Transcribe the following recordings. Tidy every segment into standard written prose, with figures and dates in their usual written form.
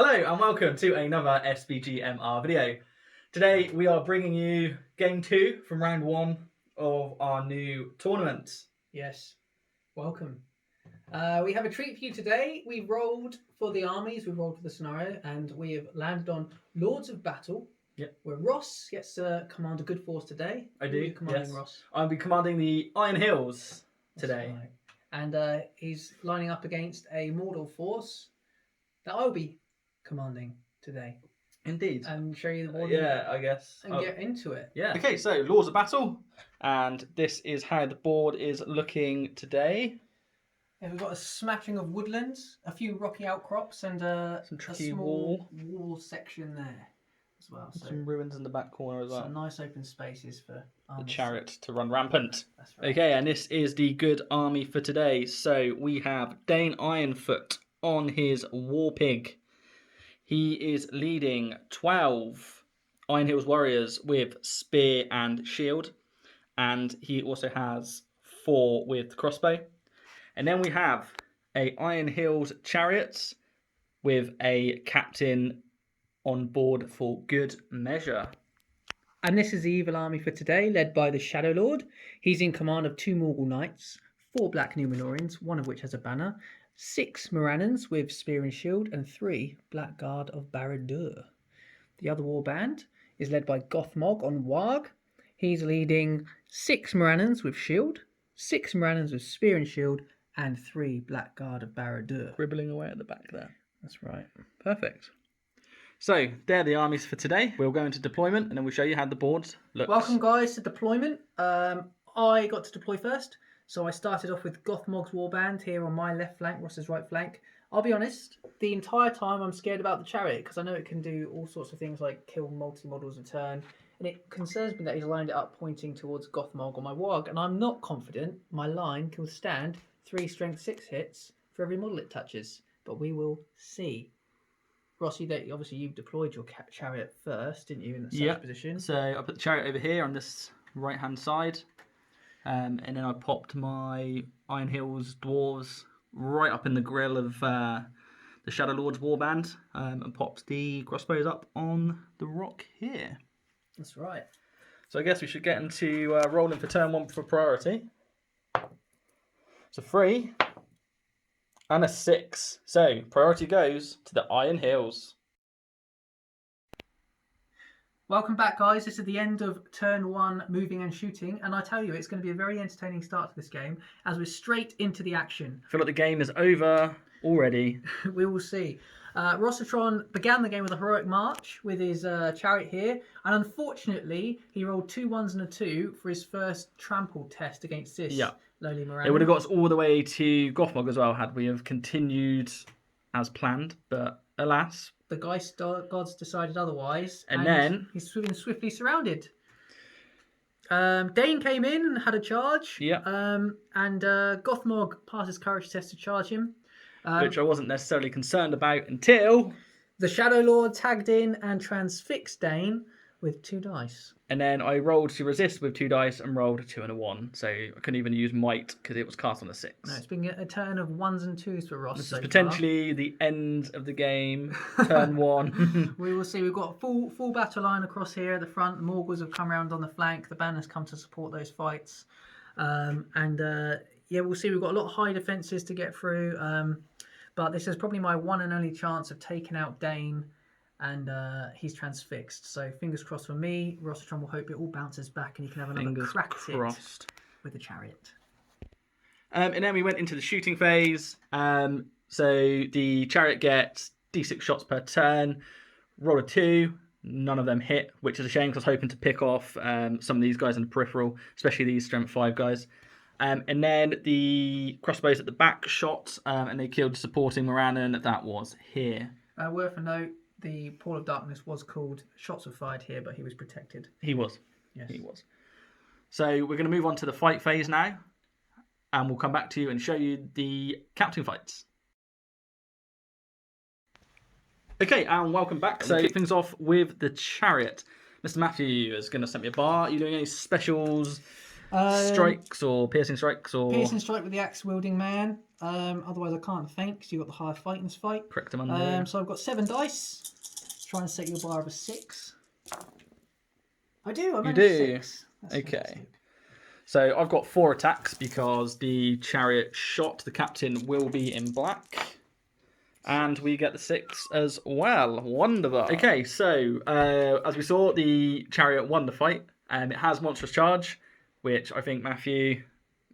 Hello and welcome to another SBGMR video. Today we are bringing you game 2 from round 1 of our new tournament. Yes, welcome. We have a treat for you today. We've rolled for the armies, we've rolled for the scenario, and we have landed on Lords of Battle. Yep. Where Ross gets to command a good force today. I Who do, are you commanding, yes. Ross? I'll be commanding the Iron Hills today. That's right. And he's lining up against a Mordor force that I'll be commanding today. Indeed. And show you the board. Yeah, I guess. And get into it. Yeah. Okay, so Lords of Battle, and this is how the board is looking today. Yeah, we've got a smattering of woodlands, a few rocky outcrops, and Some a tricky small wall section there as well. So some ruins in the back corner as well. some nice open spaces for the chariot to run rampant. That's right. Okay, and this is the good army for today. So we have Dane Ironfoot on his war pig. He is leading 12 Iron Hills warriors with spear and shield, and he also has 4 with crossbow. And then we have a Iron Hills chariot with a captain on board for good measure. And this is the evil army for today, led by the Shadow Lord. He's in command of 2 Morgul Knights, 4 Black Númenóreans, one of which has a banner, 6 Morannons with spear and shield, and 3 Black Guard of Barad-dûr. The other war band is led by Gothmog on Warg. He's leading 6 Morannons with shield, 6 Morannons with spear and shield, and 3 Black Guard of Barad-dûr. Cribbling away at the back there. That's right. Perfect. So, they're the armies for today. We'll go into deployment and then we'll show you how the board looks. Welcome, guys, to deployment. I got to deploy first, so I started off with Gothmog's warband here on my left flank, Ross's right flank. I'll be honest, the entire time I'm scared about the chariot because I know it can do all sorts of things like kill multi-models a turn, and it concerns me that he's lined it up pointing towards Gothmog on my warg, and I'm not confident my line can withstand 3 strength 6 hits for every model it touches, but we will see. Rossi, obviously you deployed your chariot first, didn't you, in the search position? So I put the chariot over here on this right-hand side, and then I popped my Iron Hills dwarves right up in the grill of the Shadow Lord's warband, and popped the crossbows up on the rock here. That's right. So I guess we should get into rolling for turn 1 for priority. So 3 and a 6. So priority goes to the Iron Hills. Welcome back, guys. This is the end of turn 1 moving and shooting, and I tell you, it's going to be a very entertaining start to this game as we're straight into the action. I feel like the game is over already. We will see. Rossitron began the game with a heroic march with his chariot here, and unfortunately, he rolled 2 1s and a 2 for his first trample test against this lowly Morannon. It would have got us all the way to Gothmog as well had we have continued as planned, but alas. The Geist gods decided otherwise, and then he's been swiftly surrounded. Dane came in and had a charge, and Gothmog passed his courage test to charge him. Which I wasn't necessarily concerned about until the Shadow Lord tagged in and transfixed Dane with 2 dice. And then I rolled to resist with 2 dice and rolled a 2 and a 1. So I couldn't even use might because it was cast on a 6. No, it's been a turn of 1s and 2s for Ross. This is potentially the end of the game. Turn 1. We will see. We've got a full battle line across here at the front. The Morgals have come around on the flank. The banners come to support those fights. Yeah, we'll see. We've got a lot of high defences to get through. But this is probably my one and only chance of taking out Dane, and he's transfixed. So fingers crossed for me. Rossitron will hope it all bounces back and he can have another crack at it with the chariot. And then we went into the shooting phase. So the chariot gets D6 shots per turn. Roll a 2. None of them hit, which is a shame because I was hoping to pick off some of these guys in the peripheral, especially these strength 5 guys. And then the crossbows at the back shot, and they killed the supporting Morannon. That was here. Worth a note, the Pool of Darkness was called. Shots were fired here, but he was protected. He was. Yes. He was. So we're going to move on to the fight phase now, and we'll come back to you and show you the captain fights. Okay, and welcome back. So kick things off with the chariot. Mr. Matthew is going to send me a bar. Are you doing any specials strikes or piercing strikes or Piercing strike with the axe wielding man. Otherwise, I can't think because you've got the higher fight in this fight. correct him under. So I've got 7 dice. Try and set your bar of a 6. I do. I managed 6. That's Okay. fantastic. So I've got 4 attacks because the chariot shot the captain will be in black. And we get the 6 as well. Wonderful. Okay, so as we saw, the chariot won the fight. It has monstrous charge, which I think Matthew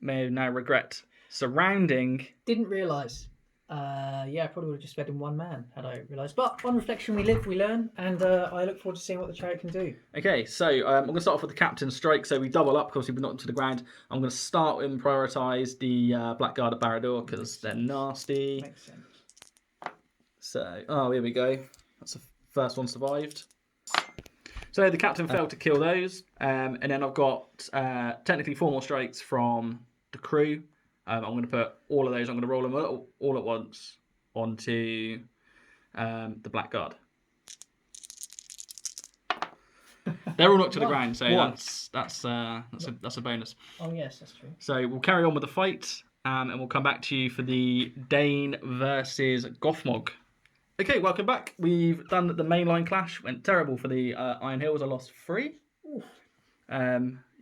may now regret surrounding. Didn't realise. I probably would have just fed him one man had I realised. But on reflection, we live, we learn, and I look forward to seeing what the chariot can do. Okay, so I'm going to start off with the captain's strike. So we double up because we've knocked to the ground. I'm going to start and prioritise the Blackguard at Barad-dûr because they're nasty. Makes sense. So, here we go. That's the first one survived. So the captain failed to kill those. And then I've got technically 4 more strikes from the crew. I'm going to put all of those, I'm going to roll them all at once onto the Blackguard. They're all knocked to the ground, so that's a bonus. Oh yes, that's true. So we'll carry on with the fight, and we'll come back to you for the Dane versus Gothmog. Okay, welcome back. We've done the mainline clash. Went terrible for the Iron Hills. I lost 3.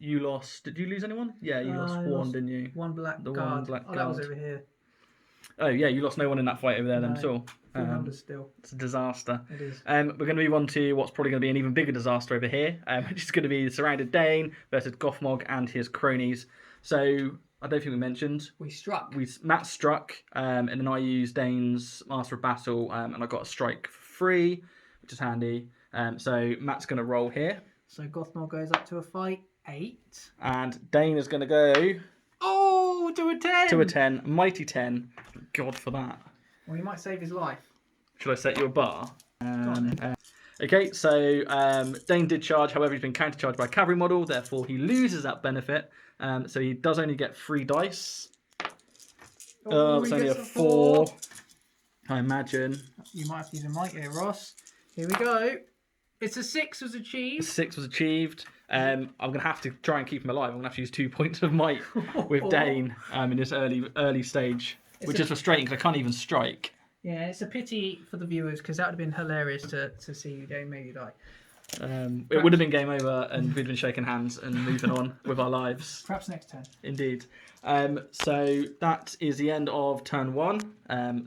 You lost. Did you lose anyone? Yeah, you lost one, didn't you? One black The guard. one black That was guard. over here. Oh yeah, you lost no one in that fight over there then No. at all. Full numbers still. It's a disaster. It is. We're going to move on to what's probably going to be an even bigger disaster over here, which is going to be the Surrounded Dane versus Gothmog and his cronies. So I don't think we mentioned. We struck. Matt struck, and then I used Dane's Master of Battle, and I got a strike for free, which is handy. So Matt's going to roll here. So Gothmog goes up to a fight. 8. And Dane is going to go... Oh, to a 10! To a 10. Mighty 10. God for that. Well, he might save his life. Should I set you a bar? Okay, so Dane did charge, however, he's been countercharged by a cavalry model, therefore he loses that benefit. So he does only get 3 dice. It's only a 4. I imagine. You might have to use a mic here, Ross. Here we go. It's a 6 was achieved. 6 was achieved. I'm going to have to try and keep him alive. I'm going to have to use 2 points of might with Dane in this early stage, which is frustrating because I can't even strike. Yeah, it's a pity for the viewers because that would have been hilarious to see you Dane maybe die. It would have been game over and we'd been shaking hands and moving on with our lives. Perhaps next turn. Indeed. So that is the end of turn 1.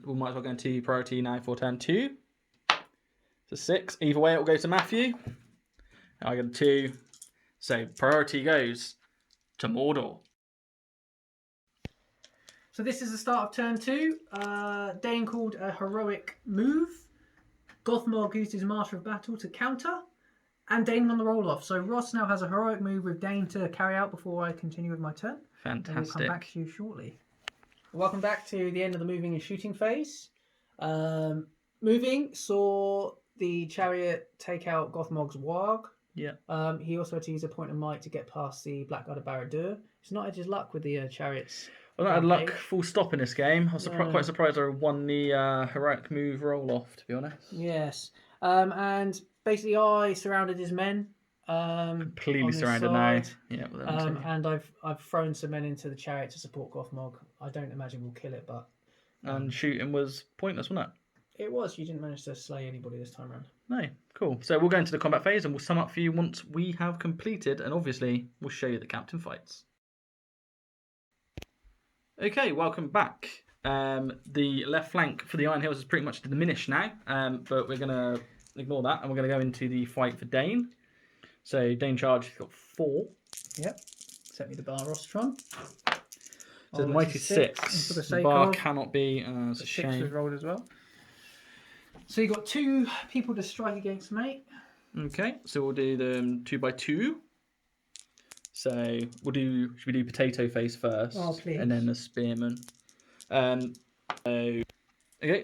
We might as well go into priority now for turn 2. So 6. Either way, it will go to Matthew. I get a 2. So priority goes to Mordor. So this is the start of turn 2. Dane called a heroic move. Gothmog used his Master of Battle to counter. And Dane won the roll-off. So Ross now has a heroic move with Dane to carry out before I continue with my turn. Fantastic. And we'll come back to you shortly. Welcome back to the end of the moving and shooting phase. Moving saw the chariot take out Gothmog's warg. Yeah. He also had to use a point of might to get past the Blackguard of Barad-dûr. He's not had his luck with the chariots. Well, I had luck full stop in this game. I was quite surprised I won the heroic move roll-off, to be honest. Yes. And basically I surrounded his men. Completely surrounded now. Yeah. And I've thrown some men into the chariot to support Gothmog. I don't imagine we'll kill it, but... And shooting was pointless, wasn't it? It was. You didn't manage to slay anybody this time around. No, cool. So we'll go into the combat phase and we'll sum up for you once we have completed, and obviously we'll show you the captain fights. Okay, welcome back. The left flank for the Iron Hills is pretty much diminished now, but we're going to ignore that and we're going to go into the fight for Dane. So Dane charge, he's got 4. Yep. Set me the bar, Rostron. So the mighty 6. The bar cannot be. It's a shame. 6 was rolled as well. So you got 2 people to strike against, mate. Okay, so we'll do them 2 by 2. So should we do potato face first? Oh, please. And then the spearman. Okay,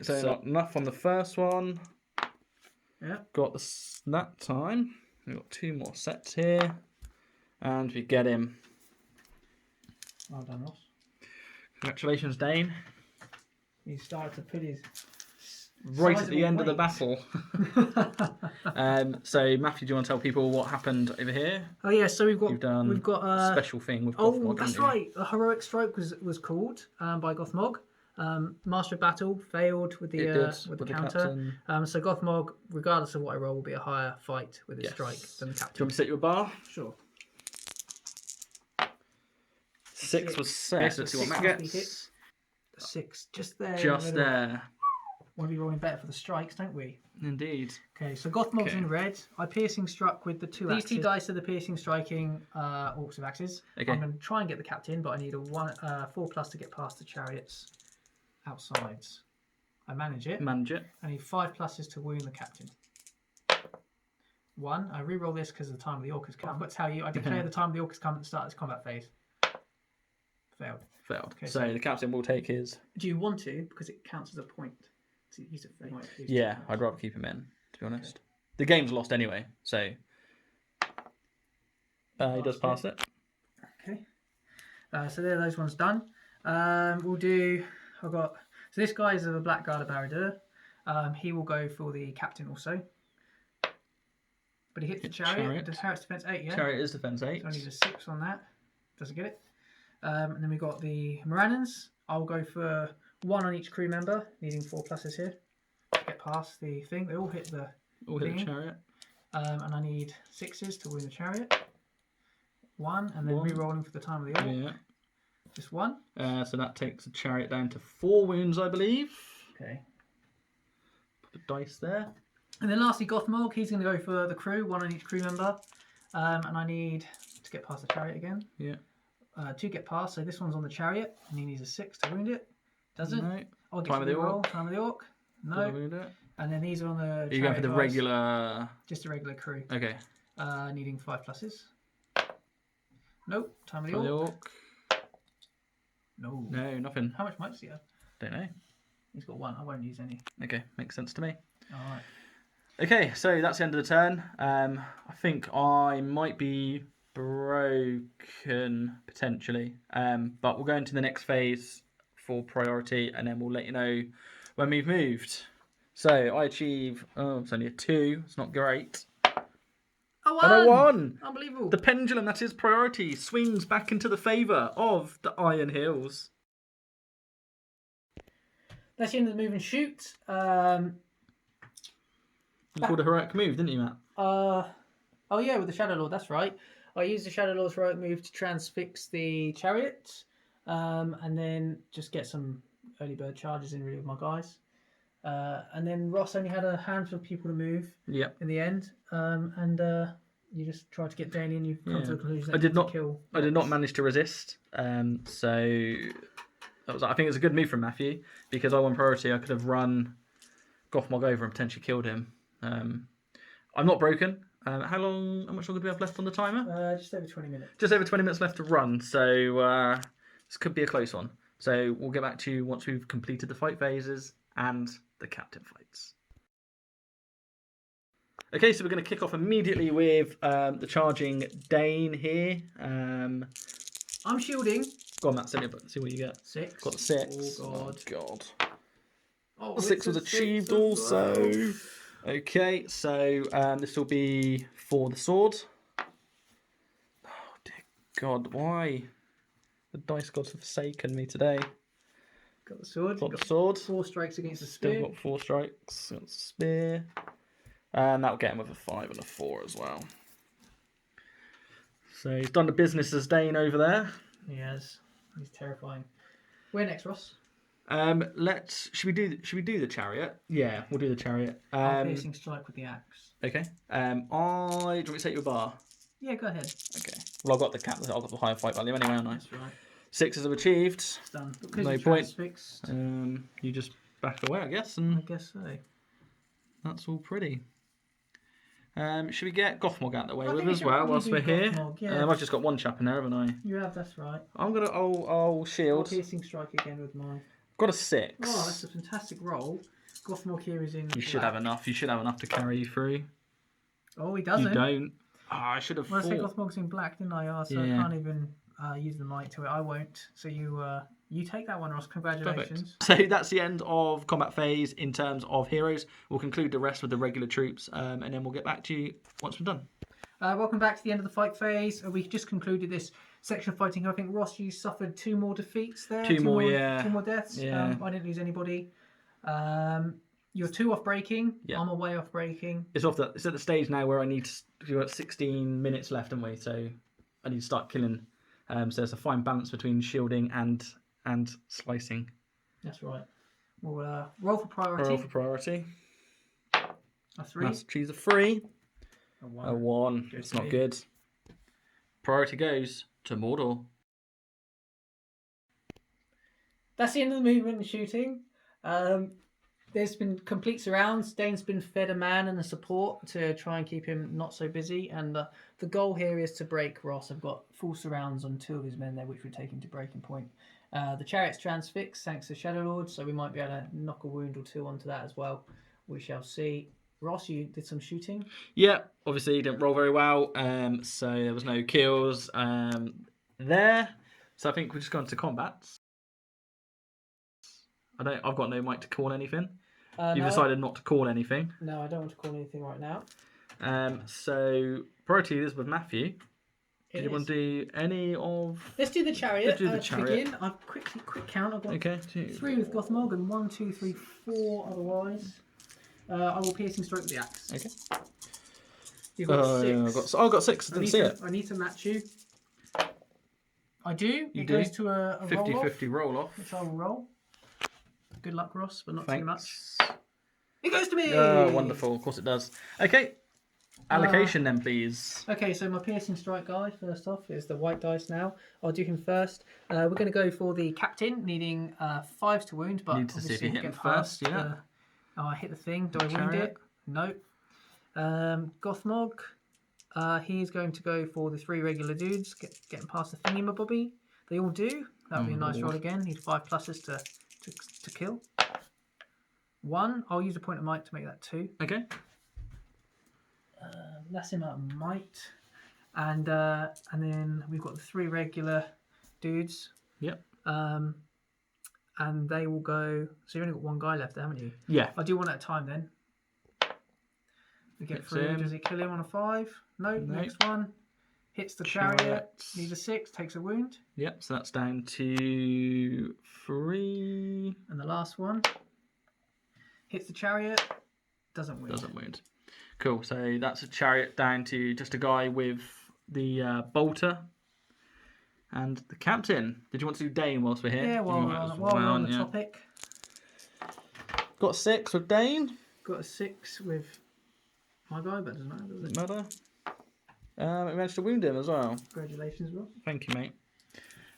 so enough on the first one. Yeah. Got that time. We've got 2 more sets here. And we get him. Well done, Ross. Congratulations, Dane. He started to put his right at the Sizable end of the weight. battle. So Matthew, do you want to tell people what happened over here? Oh yeah, so You've done we've got a special thing with oh, Gothmog, that's haven't you? right. The heroic stroke was called by Gothmog. Master of Battle failed with the counter. So Gothmog, regardless of what I roll, will be a higher fight with his strike than the Do you captain. want me to set you a bar? Sure. 6 was set. So Let's see what six Matt must be gets. 6, just there. Just there. Want to be rolling better for the strikes, don't we? Indeed. Okay, so Gothmog's in red. I piercing struck with the two axes. These two dice are the piercing striking orcs with axes. Okay. I'm going to try and get the captain, but I need a 4+ to get past the chariots outsides. I manage it. I need 5+ to wound the captain. 1. I re-roll this because the time of the orc has come. I've got to tell you, I declare the time of the orc has come at the start of this combat phase. Failed. Okay, so the captain will take his. Do you want to? Because it counts as a point. He's a fail. Yeah, I'd rather keep him in, to be honest. Okay. The game's lost anyway, so he does pass it. Okay. So there, those ones done. We'll do. So this guy is of a Black Guard of Baradur. He will go for the captain also. But he hits the chariot. The chariot's defense 8, yeah? Chariot is defense 8. So I need a 6 on that. Doesn't get it. And then we got the Morannons. I'll go for 1 on each crew member, needing 4+ here to get past the thing. They all hit the chariot. And I need 6s to win the chariot. 1, and then re-rolling for the time of the orc. Yeah. Just 1. So that takes the chariot down to 4 wounds, I believe. Okay. Put the dice there. And then lastly, Gothmog. He's going to go for the crew, 1 on each crew member. And I need to get past the chariot again. Yeah. 2 get past, so this one's on the chariot, and he needs a 6 to wound it. Doesn't? No. I'll get the roll. Time of the orc. No. And then these are on the chariot. You go for the regular. Just a regular crew. Okay. Needing 5+. Nope. Time of the orc. No. No, nothing. How much might does he have? Don't know. He's got 1. I won't use any. Okay, makes sense to me. Alright. Okay, so that's the end of the turn. I think I might be broken potentially, but we'll go into the next phase for priority, and then we'll let you know when we've moved. So I achieve. Oh, it's only a 2. It's not great. A 1! Unbelievable. The pendulum that is priority swings back into the favour of the Iron Hills. That's the end of the move and shoot. You called a heroic move, didn't you, Matt? Oh yeah, with the Shadow Lord. That's right. I used the Shadow Lord's heroic move to transfix the chariot, and then just get some early bird charges in really with my guys. And then Ross only had a handful of people to move. Yep. In the end, you just tried to get Danny, and you've come to the conclusion that I did not manage to resist. So that was. I think it was a good move from Matthew, because I won priority. I could have run Gothmog over and potentially killed him. I'm not broken. How much longer do we have left on the timer? Just over 20 minutes. Just over 20 minutes left to run, so this could be a close one. So we'll get back to you once we've completed the fight phases and the captain fights. Okay, so we're going to kick off immediately with the charging Dane here. I'm shielding. Go on, Matt, send me a button, see what you get. 6. Got the 6. Oh, God. Oh, The 6 was achieved also. Well. Okay, so this will be for the sword. Oh, dear God, why? The dice gods have forsaken me today. Got the sword. Got the sword. 4 strikes against the spear. Still got 4 strikes. Got the spear. And that'll get him with a 5 and a 4 as well. So he's done the business as Dane over there. He has. He's terrifying. Where next, Ross? Should we do the chariot? Yeah, we'll do the chariot. Piercing strike with the axe. Okay. Do you want me to take your bar? Yeah, go ahead. Okay. Well, I've got the higher fight value anyway, haven't I? That's right. 6s have achieved. It's done. No point. Fixed. You just back away, I guess, and I guess so. That's all pretty. Should we get Gothmog out of the way with as well whilst we're here? Yeah. I've just got 1 chap in there, haven't I? You have, that's right. I'll shield. Piercing strike again with my. Got a 6. Oh, that's a fantastic roll. Gothmog here is in. You should have enough. You should have enough to carry you through. Oh, he doesn't. You don't. Oh, I should have. Well, I said Gothmog's in black, didn't I? So I can't even. use the might to it. I won't. So you take that one, Ross. Perfect. Congratulations. So that's the end of combat phase in terms of heroes. We'll conclude the rest with the regular troops, and then we'll get back to you once we're done. Welcome back to the end of the fight phase. We just concluded this section of fighting. I think, Ross, you suffered 2 more defeats there. Two more, yeah. 2 more deaths. Yeah. I didn't lose anybody. You're 2 off breaking. Yeah. I'm away off breaking. It's at the stage now where I need to. We've got 16 minutes left, haven't we? So I need to start killing. So there's a fine balance between shielding and slicing. That's right. We'll roll for priority. Roll for priority. A 3. Let's choose a 3. A 1. A 1. Good It's not me. good. Priority goes to Mordor. That's the end of the movement and shooting. There's been complete surrounds. Dane's been fed a man and a support to try and keep him not so busy. And the goal here is to break Ross. I've got full surrounds on 2 of his men there, which would take him to breaking point. The chariot's transfixed thanks to Shadow Lord, so we might be able to knock a wound or 2 onto that as well. We shall see. Ross, you did some shooting. Yeah, obviously he didn't roll very well, so there was no kills there. So I think we've just gone to combats. I've got no mic to call anything. You've No. decided not to call anything. No, I don't want to call anything right now. So priority is with Matthew. It Did you want to do any of? Let's do the chariot. Let's do the To chariot. begin, I've quick count. I've got Okay. 3 with Gothmog and 1, 2, 3, 4 otherwise. I will piercing stroke with the axe. Okay. You've got 6. Yeah, I've got 6. I didn't see it. I need to match you. I do. You it do? goes to a roll off, 50-50 roll off. which I will roll. Good luck, Ross, but not too much. Thanks. It goes to me! Oh, wonderful. Of course it does. Okay. Allocation then, please. Okay, so my piercing strike guy, first off, is the white dice now. I'll do him first. We're going to go for the captain, needing 5s to wound, but Need to see if obviously you hit get him first, past, yeah. I hit the thing. Do I wound Chariot. it? No. Gothmog, he's going to go for the 3 regular dudes, getting past the thingy-mabobby. They all do. That would be a nice roll again. Need 5 pluses to kill. 1. I'll use a point of might to make that 2. Okay. That's him at might. And then we've got the 3 regular dudes. Yep. And they will go. So you've only got 1 guy left, haven't you? Yeah. I'll do 1 at a time then. We get Hits through. him. Does it kill him on a 5? No. No. Next one. Hits the chariot. Chariot. Needs a 6. Takes a wound. Yep. So that's down to 3. And the last one. Hits the chariot. Doesn't wound. Doesn't wound. Cool. So that's a chariot down to just a guy with the bolter and the captain. Did you want to do Dane whilst we're here? Yeah, You while might as we're on the yeah. topic. Got 6 with Dane. Got a 6 with my guy, but it doesn't matter, does it? Doesn't matter. It managed to wound him as well. Congratulations, Ross. Thank you, mate.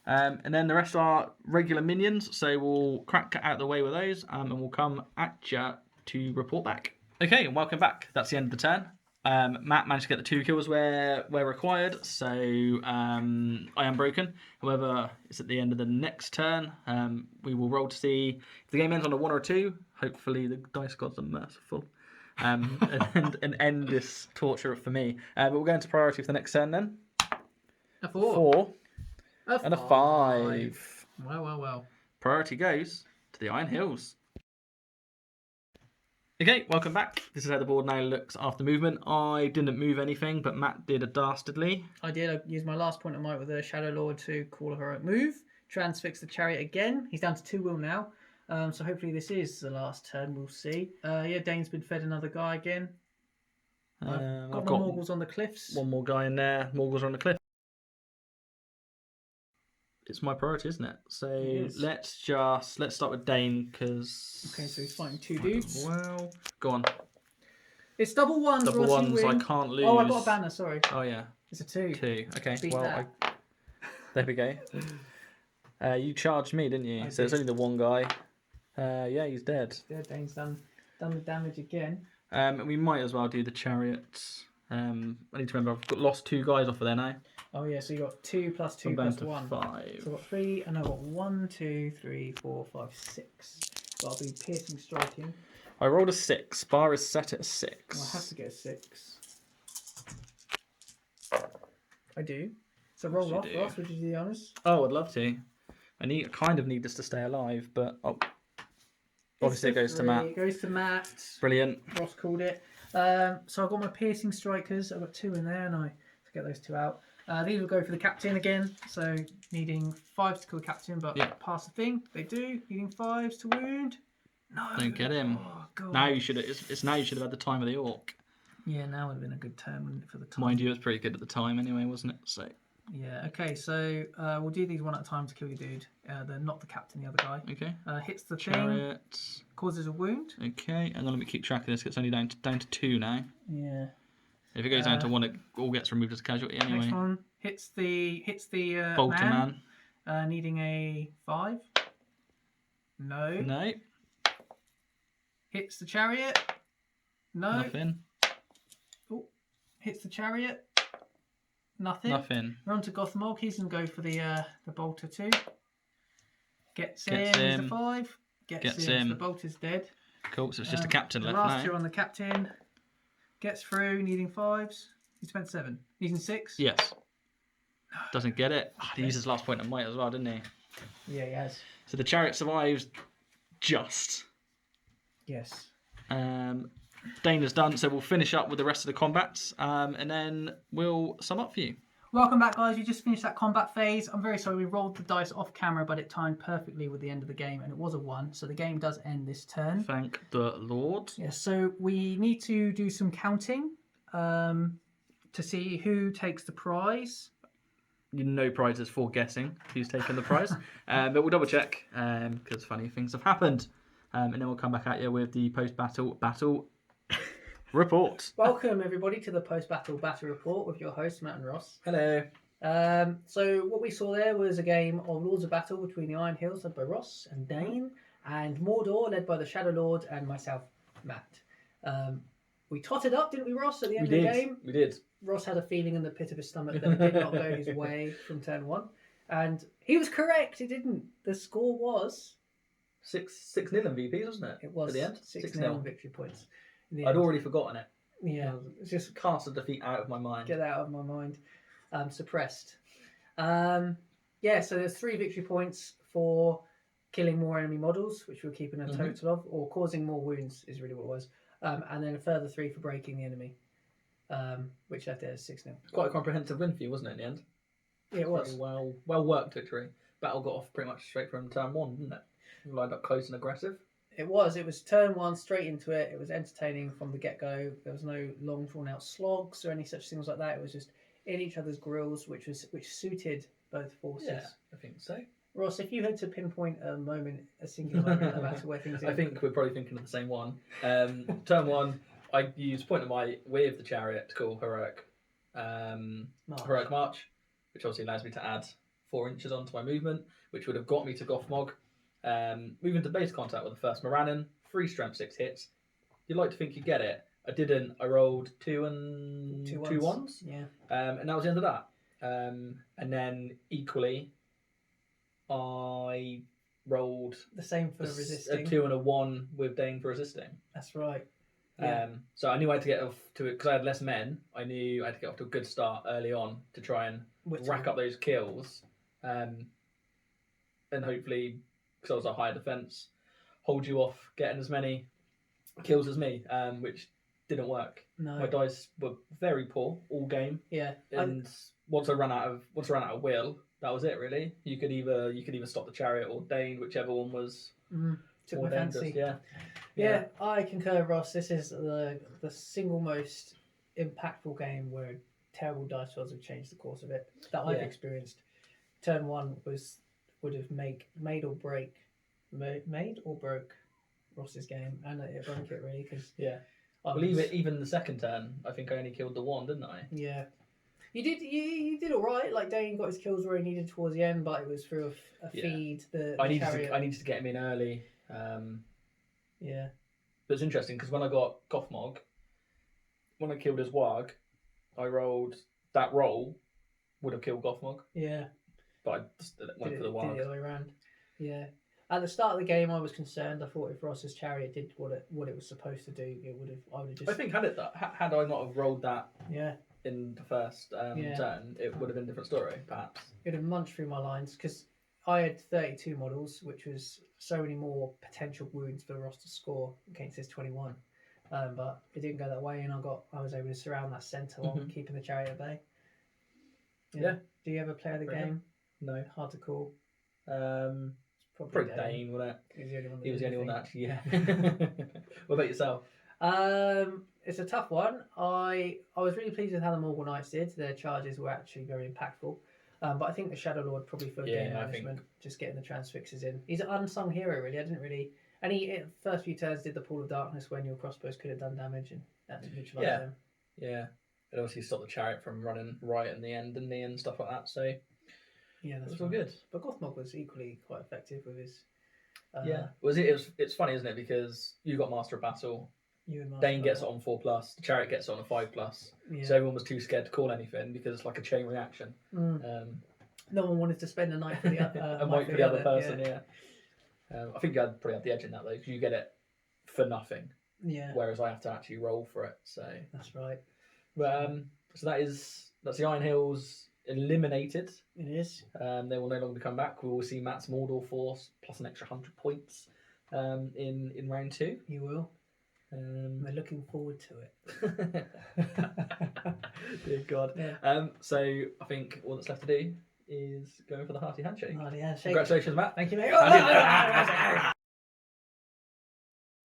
And then the rest are regular minions, so we'll crack out the way with those, and we'll come at you to report back. Okay, and welcome back. That's the end of the turn. Matt managed to get the 2 kills where required, so I am broken. However, it's at the end of the next turn. We will roll to see if the game ends on a 1 or a 2. Hopefully the dice gods are merciful. And end this torture for me. But we'll go into priority for the next turn then. A 4. 4 A and a 5. Well. Priority goes to the Iron Hills. Okay, welcome back. This is how the board now looks after movement. I didn't move anything, but Matt did a dastardly. I did. I used my last point of might with the Shadow Lord to call her a move. Transfix the chariot again. He's down to 2 will now. So hopefully this is the last turn. We'll see. Yeah, Dane's been fed another guy again. I've got my Morgles on the cliffs. One more guy in there. Morgles are on the cliff. It's my priority, isn't it? So let's start with Dane because. Okay, so he's fighting 2 dudes. Well, go on. It's double ones. Double Ross, you ones. I win. can't lose. Oh, I got a banner. Sorry. Oh yeah. It's a 2. 2. Okay. Beat well, that. there we go. You charged me, didn't you? I So it's did. only the 1 guy. Yeah, he's dead. Yeah, Dane's done the damage again. We might as well do the chariots. I need to remember I've lost 2 guys off of there now. Oh yeah, so you got 2 plus 2 I'm down plus to 1. 5. So I've got 3, and I've got 1, 2, 3, 4, 5, 6. So I'll be piercing striking. I rolled a 6. Bar is set at a 6. Well, I have to get a 6. I do. So roll you off, do. Ross. Would you do the honours? Oh, I'd love to. I kind of need this to stay alive, but obviously it goes to Matt. It goes to Matt. Brilliant. Ross called it. So I've got my piercing strikers. I've got 2 in there, and I to get those 2 out. These will go for the captain again. So needing 5s to kill the captain, but pass the thing. They do. Needing 5s to wound. No. Don't get him. Oh, God. Now you should. It's now you should have had the time of the orc. Yeah, now would have been a good turn, wouldn't it, for the time. Mind you, it was pretty good at the time anyway, wasn't it? So. Yeah. Okay. So we'll do these one at a time to kill your dude. They're not the captain, the other guy. Okay. Hits the Chariot. thing. Causes a wound. Okay, and then let me keep track of this. It's only down to 2 now. Yeah. If it goes down to 1, it all gets removed as a casualty anyway. Next one hits the Bolter man. Needing a 5. No. No. Hits the chariot. No. Nothing. Oh. Hits the chariot. Nothing. Nothing. We're on to Gothmog. He's going to go for the bolter too. Gets him. him. He's a 5. Gets him. So the bolter's dead. Cool, so it's just a captain the left last now. 2 on the captain. Gets through, needing 5s. He spent 7. Needing 6. Yes. Doesn't get it. He used his last point of might as well, didn't he? Yeah, he has. So the chariot survives just. Yes. Dana's done, so we'll finish up with the rest of the combats, and then we'll sum up for you. Welcome back, guys. We just finished that combat phase. I'm very sorry we rolled the dice off camera, but it timed perfectly with the end of the game, and it was a 1, so the game does end this turn. Thank the Lord. Yes, so we need to do some counting to see who takes the prize. No prizes for guessing who's taken the prize, but we'll double check because funny things have happened, and then we'll come back at you with the post-battle report. Welcome, everybody, to the post-battle battle report with your hosts, Matt and Ross. Hello. So what we saw there was a game of Lords of Battle between the Iron Hills, led by Ross and Dane, and Mordor, led by the Shadow Lord and myself, Matt. We totted up, didn't we, Ross, at the end of the game? We did. Ross had a feeling in the pit of his stomach that it did not go his way from turn 1. And he was correct, it didn't. The score was... 6-0 MVPs, wasn't it? It was at the end. 6-0 victory points. I'd already forgotten it. Yeah. It's just cast a defeat out of my mind. Get out of my mind. Suppressed. So there's 3 victory points for killing more enemy models, which we're keeping a total of, or causing more wounds is really what it was. And then a further 3 for breaking the enemy, which left it as 6-0. Quite a comprehensive win for you, wasn't it, in the end? Yeah, it was. Very well worked victory. Battle got off pretty much straight from turn 1, didn't it? You lined up close and aggressive. It was turn 1 straight into it. It was entertaining from the get-go. There was no long drawn out slogs or any such things like that. It was just in each other's grills, which suited both forces. Yeah, I think so. Ross, if you had to pinpoint a singular moment about where things I think we're probably thinking of the same one. Turn 1, I used point of might with the chariot to call heroic march, which obviously allows me to add 4 inches onto my movement, which would have got me to Gothmog. Moving to base contact with the first Morannon, 3 strength 6 hits. You'd like to think you get it. I didn't. I rolled 2 ones. Yeah. And that was the end of that. And then equally, I rolled the same for resisting. A 2 and a 1 with Dane for resisting. That's right. Yeah. So I knew I had to get off to it because I had less men. I knew I had to get off to a good start early on to try and rack up those kills, and hopefully, because I was a higher defense, hold you off getting as many kills as me, which didn't work. No. My dice were very poor all game. Yeah. And once I ran out of will, that was it really. You could either stop the chariot or Dane, whichever one was took more my fancy. dangerous. Yeah, I concur, Ross. This is the single most impactful game where terrible dice rolls have changed the course of it that I've experienced. Turn 1 would have made or broke Ross's game, and it broke it really because even the second turn, I think I only killed the 1, didn't I? Yeah, you did all right. Like Dane got his kills where he needed towards the end, but it was through a feed. I needed to get him in early. But it's interesting because when I got Gothmog, when I killed his Warg, I rolled that roll would have killed Gothmog. Yeah. But I just went for the Warg. Did it the other way around. Yeah. At the start of the game, I was concerned. I thought if Ross's chariot did what it was supposed to do, I would have just. I think had I not have rolled that in the first turn, it would have been a different story, perhaps. It'd have munched through my lines because I had 32 models, which was so many more potential wounds for Ross to score against his 21. But it didn't go that way, and I was able to surround that centre while keeping the chariot at bay. Yeah. Do you ever play the game? No. Hard to call. Probably Dane, wasn't it? He was the only one that actually, yeah. What about yourself? It's a tough one. I was really pleased with how the Morgul Knights did. Their charges were actually very impactful. But I think the Shadow Lord probably for game management, just getting the transfixes in. He's an unsung hero, really. I didn't really. And he, first few turns, did the Pool of Darkness when your crossbows could have done damage and that neutralised them. Yeah. It obviously stopped the chariot from running right in the end, didn't he, and stuff like that. So yeah, that's all good. But Gothmog was equally quite effective with his. It's funny, isn't it? Because you got Master of Battle. Dane gets it on 4+, the chariot gets it on a 5+. Yeah. So everyone was too scared to call anything because it's like a chain reaction. No one wanted to spend a night for the a night for the other person. Yeah. I think you probably had the edge in that though, because you get it for nothing. Yeah. Whereas I have to actually roll for it. So that's right. But so that's the Iron Hills eliminated. It is. They will no longer come back. We will see Matt's Mordor force plus an extra 100 points in round 2. You will. We're looking forward to it. Dear God. Yeah. So I think all that's left to do is go for the hearty handshake. Hearty handshake. Congratulations, Matt. Thank you, mate.